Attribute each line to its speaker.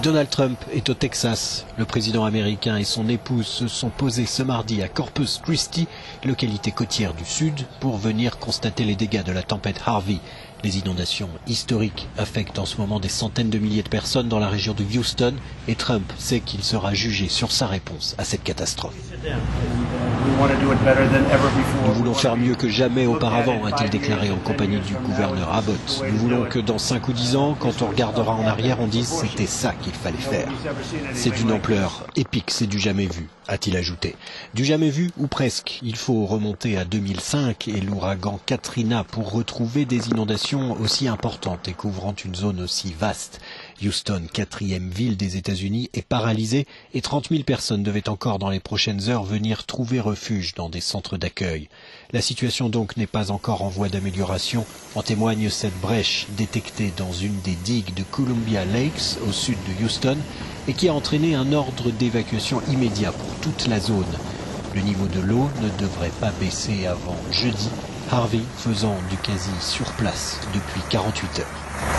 Speaker 1: Donald Trump est au Texas. Le président américain et son épouse se sont posés ce mardi à Corpus Christi, localité côtière du sud, pour venir constater les dégâts de la tempête Harvey. Les inondations historiques affectent en ce moment des centaines de milliers de personnes dans la région de Houston et Trump sait qu'il sera jugé sur sa réponse à cette catastrophe. Nous voulons faire mieux que jamais auparavant, a-t-il déclaré en compagnie du gouverneur Abbott. Nous voulons que dans 5 ou 10 ans, quand on regardera en arrière, on dise c'était ça qu'il fallait faire. C'est d'une ampleur épique, c'est du jamais vu, a-t-il ajouté. Du jamais vu, ou presque. Il faut remonter à 2005 et l'ouragan Katrina pour retrouver des inondations aussi importantes et couvrant une zone aussi vaste. Houston, 4e ville des États-Unis, est paralysée et 30 000 personnes devaient encore dans les prochaines heures venir trouver refuge dans des centres d'accueil. La situation donc n'est pas encore en voie d'amélioration. En témoigne cette brèche détectée dans une des digues de Columbia Lakes au sud de Houston et qui a entraîné un ordre d'évacuation immédiat pour toute la zone. Le niveau de l'eau ne devrait pas baisser avant jeudi, Harvey faisant du quasi sur place depuis 48 heures.